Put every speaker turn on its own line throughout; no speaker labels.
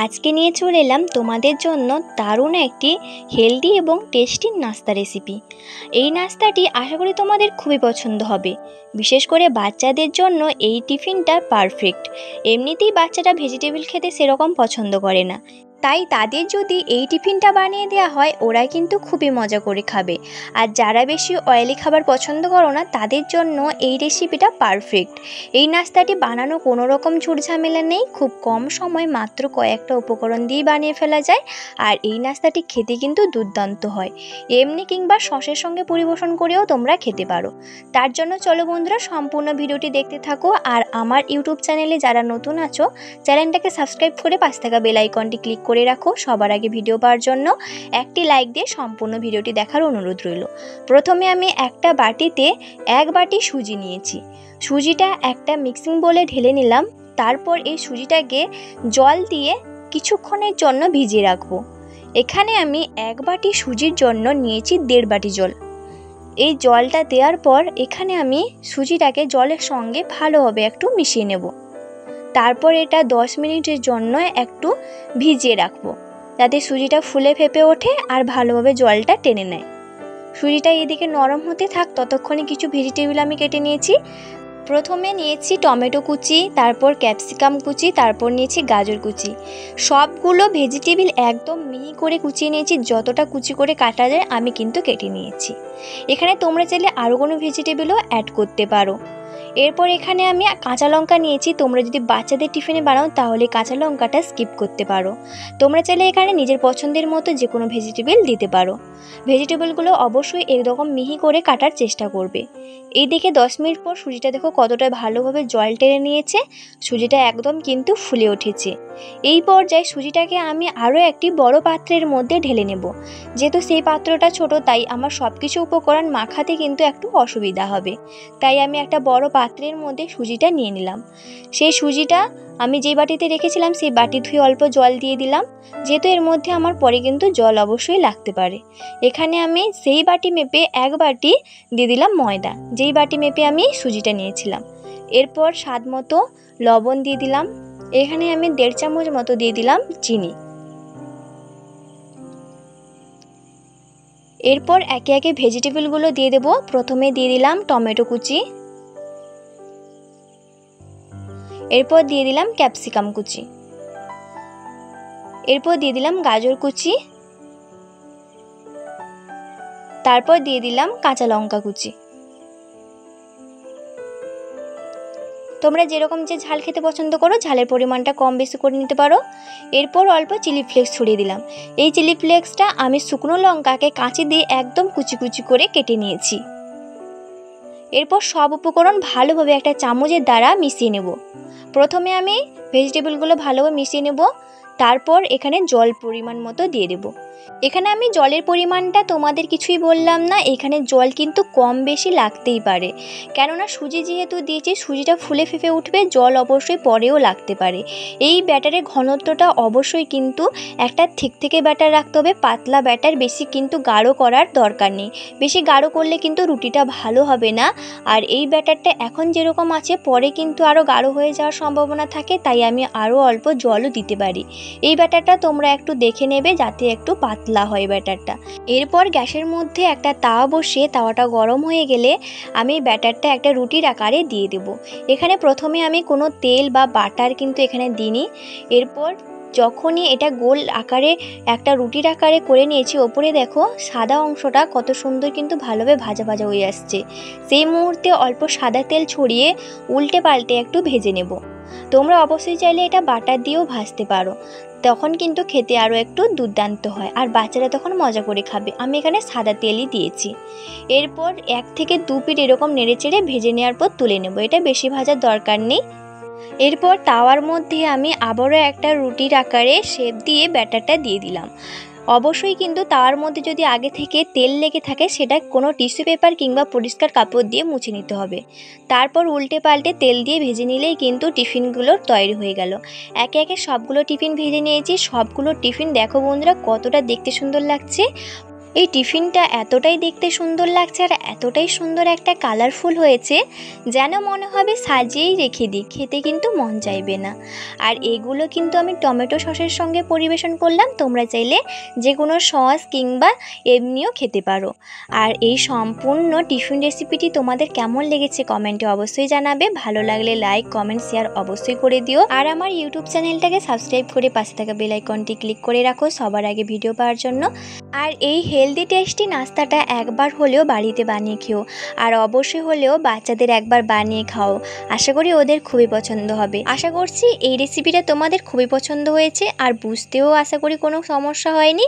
আজকে নিয়ে চলে এলাম তোমাদের জন্য দারুণ একটি হেলদি এবং টেস্টি নাস্তা রেসিপি। এই নাস্তাটি আশা করি তোমাদের খুবই পছন্দ হবে। বিশেষ করে বাচ্চাদের জন্য এই টিফিনটা পারফেক্ট। এমনিতেই বাচ্চারা ভেজিটেবল খেতে সেরকম পছন্দ করে না, তাই তাদের যদি এই টিফিনটা বানিয়ে দেওয়া হয় ওরা কিন্তু খুবই মজা করে খাবে। আর যারা বেশি অয়েলি খাবার পছন্দ করো না তাদের জন্য এই রেসিপিটা পারফেক্ট। এই নাস্তাটি বানানো কোনো রকম ঝুটঝামেলা নেই, খুব কম সময় মাত্র কয়েকটা উপকরণ দিয়েই বানিয়ে ফেলা যায়। আর এই নাস্তাটি খেতে কিন্তু দুর্দান্ত হয়। এমনি কিংবা সসের সঙ্গে পরিবেশন করেও তোমরা খেতে পারো। তার জন্য চলো বন্ধুরা সম্পূর্ণ ভিডিওটি দেখতে থাকো। আর আমার ইউটিউব চ্যানেলে যারা নতুন আছো চ্যানেলটাকে সাবস্ক্রাইব করে পাশে থাকা বেল আইকনটি ক্লিক করে রাখো। সবার আগে ভিডিও পাওয়ার জন্য একটি লাইক দিয়ে সম্পূর্ণ ভিডিওটি দেখার অনুরোধ রইল। প্রথমে আমি একটা বাটিতে 1 বাটি সুজি নিয়েছি। সুজিটা একটা মিক্সিং বোলে ঢেলে নিলাম। তারপর এই সুজিটাকে জল দিয়ে কিছুক্ষণের জন্য ভিজিয়ে রাখবো। এখানে আমি 1 বাটি সুজির জন্য নিয়েছি 1.5 বাটি জল। এই জলটা দেওয়ার পর এখানে আমি সুজিটাকে জলের সঙ্গে ভালোভাবে একটু মিশিয়ে নেব। তারপর এটা 10 মিনিটের জন্য একটু ভিজিয়ে রাখবো, যাতে সুজিটা ফুলে ফেপে ওঠে আর ভালোভাবে জলটা টেনে নেয়। সুজিটা এদিকে নরম হতে থাক, ততক্ষণে কিছু ভেজিটেবল আমি কেটে নিয়েছি। প্রথমে নিয়েছি টমেটো কুচি, তারপর ক্যাপসিকাম কুচি, তারপর নিয়েছি গাজর কুচি। সবগুলো ভেজিটেবল একদম মিহি করে কুচিয়ে নিয়েছি, যতটা কুচি করে কাটা যায় আমি কিন্তু কেটে নিয়েছি। এখানে তোমরা চাইলে আরও কোনো ভেজিটেবলও অ্যাড করতে পারো। এরপর এখানে আমি কাঁচা লঙ্কা নিয়েছি। তোমরা যদি বাচ্চাদের টিফিনে বানাও তাহলে কাঁচা লঙ্কাটা স্কিপ করতে পারো। তোমরা চাইলে এখানে নিজের পছন্দের মতো যে কোনো ভেজিটেবল দিতে পারো। ভেজিটেবলগুলো অবশ্যই এরকম মিহি করে কাটার চেষ্টা করবে। এইদিকে 10 মিনিট পর সুজিটা দেখো কতটা ভালোভাবে জল টেনে নিয়েছে। সুজিটা একদম কিন্তু ফুলে উঠেছে। এই পর্যায়ে সুজিটাকে আমি আরও একটি বড় পাত্রের মধ্যে ঢেলে নেব। যেহেতু সেই পাত্রটা ছোট তাই আমার সব কিছু উপকরণ মাখাতে কিন্তু একটু অসুবিধা হবে। তাই আমি একটা বড় পাত্রের মধ্যে সুজিটা নিয়ে নিলাম। সেই সুজিটা আমি যে বাটিতে রেখেছিলাম সেই বাটি ধুয়ে অল্প জল দিয়ে দিলাম, যেহেতু এর মধ্যে আমার পরে কিন্তু জল অবশ্যই লাগতে পারে। এখানে আমি সেই বাটি মেপে 1 বাটি দিয়ে দিলাম ময়দা, যেই বাটি মেপে আমি সুজিটা নিয়েছিলাম। এরপর স্বাদ মতো লবণ দিয়ে দিলাম। এখানে আমি 1.5 চামচ মতো দিয়ে দিলাম চিনি। এরপর একে একে ভেজিটেবলগুলো দিয়ে দেব। প্রথমে দিয়ে দিলাম টমেটো কুচি, এরপর দিয়ে দিলাম ক্যাপসিকাম কুচি, এরপর দিয়ে দিলাম গাজর কুচি, তারপর দিয়ে দিলাম কাঁচা লঙ্কা কুচি। তোমরা যেরকম যে ঝাল খেতে পছন্দ করো ঝালের পরিমাণটা কম বেশি করে নিতে পারো। এরপর অল্প চিলি ফ্লেক্স ছড়িয়ে দিলাম। এই চিলি ফ্লেক্সটা আমি শুকনো লঙ্কাকে কাঁচি দিয়ে একদম কুচি কুচি করে কেটে নিয়েছি। এরপর সব উপকরণ ভালোভাবে একটা চামচের দ্বারা মিশিয়ে নেব। প্রথমে আমি ভেজিটেবলগুলো ভালোভাবে মিশিয়ে নেব, তারপর এখানে জল পরিমাণ মতো দিয়ে দেব। এখানে আমি জলের পরিমাণটা তোমাদের কিছুই বললাম না, এখানে জল কিন্তু কম বেশি লাগতেই পারে, কেননা সুজি যেহেতু দিয়েছি সুজিটা ফুলে ফেঁপে উঠবে, জল অবশ্যই পরেও লাগতে পারে। এই ব্যাটারের ঘনত্বটা অবশ্যই কিন্তু একটা থেকে ব্যাটার রাখতে হবে, পাতলা ব্যাটার, বেশি কিন্তু গাঢ় করার দরকার নেই। বেশি গাঢ় করলে কিন্তু রুটিটা ভালো হবে না। আর এই ব্যাটারটা এখন যেরকম আছে পরে কিন্তু আরও গাঢ় হয়ে যাওয়ার সম্ভাবনা থাকে, তাই আমি আরও অল্প জলও দিতে পারি। এই ব্যাটারটা তোমরা একটু দেখে নেবে যাতে একটু পাতলা হয় ব্যাটারটা। এরপর গ্যাসের মধ্যে একটা তাওয়া বসিয়ে তাওয়াটা গরম হয়ে গেলে আমি ব্যাটারটা একটা রুটির আকারে দিয়ে দেব। এখানে প্রথমে আমি কোনো তেল বা বাটার কিন্তু এখানে দিইনি। এরপর যখনই এটা গোল আকারে একটা রুটির আকারে করে নিয়েছি, ওপরে দেখো সাদা অংশটা কত সুন্দর কিন্তু ভালোভাবে ভাজা ভাজা হয়ে আসছে। সেই মুহূর্তে অল্প সাদা তেল ছড়িয়ে উল্টে পাল্টে একটু ভেজে নেব। তোমরা অবশ্যই চাইলে এটা বাটার দিয়েও ভাজতে পারো, তখন কিন্তু খেতে আরও একটু দুর্দান্ত হয় আর বাচ্চারা তখন মজা করে খাবে। আমি এখানে সাদা তেলই দিয়েছি। এরপর 1 থেকে 2 পিঠ এরকম নেড়েচেড়ে ভেজে নেওয়ার পর তুলে নেব। এটা বেশি ভাজার দরকার নেই। এরপর তাওয়ার মধ্যে আমি আবারও একটা রুটির আকারে শেপ দিয়ে ব্যাটারটা দিয়ে দিলাম। অবশ্যই কিন্তু তাওয়ার মধ্যে যদি আগে থেকে তেল লেগে থাকে সেটা কোনো টিস্যু পেপার কিংবা পরিষ্কার কাপড় দিয়ে মুছে নিতে হবে। তারপর উল্টে পাল্টে তেল দিয়ে ভেজে নিলেই কিন্তু টিফিনগুলো তৈরি হয়ে গেল। একে একে সবগুলো টিফিন ভেজে নিয়েছি। সবগুলো টিফিন দেখো বন্ধুরা কতটা দেখতে সুন্দর লাগছে। এই টিফিনটা এতটাই দেখতে সুন্দর লাগছে আর এতটাই সুন্দর একটা কালারফুল হয়েছে যেন মনে হবে সাজিয়েই রেখে দিই, খেতে কিন্তু মন চাইবে না। আর এগুলো কিন্তু আমি টমেটো সসের সঙ্গে পরিবেশন করলাম, তোমরা চাইলে যে কোনো সস কিংবা এমনিও খেতে পারো। আর এই সম্পূর্ণ টিফিন রেসিপিটি তোমাদের কেমন লেগেছে কমেন্টে অবশ্যই জানাবে। ভালো লাগলে লাইক কমেন্ট শেয়ার অবশ্যই করে দিও। আর আমার ইউটিউব চ্যানেলটাকে সাবস্ক্রাইব করে পাশে থাকা বেল আইকনটি ক্লিক করে রাখো সবার আগে ভিডিও পাওয়ার জন্য। আর এই হেলদি টেস্টি নাস্তাটা একবার হলেও বাড়িতে বানিয়ে খেও, আর অবশ্যই হলেও বাচ্চাদের একবার বানিয়ে খাও। আশা করি ওদের খুবই পছন্দ হবে। আশা করছি এই রেসিপিটা তোমাদের খুবই পছন্দ হয়েছে আর বুঝতেও আশা করি কোনো সমস্যা হয়নি।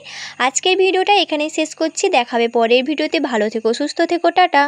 আজকের ভিডিওটা এখানেই শেষ করছি, দেখাবে পরের ভিডিওতে। ভালো থেকো, সুস্থ থেকো, টাটা।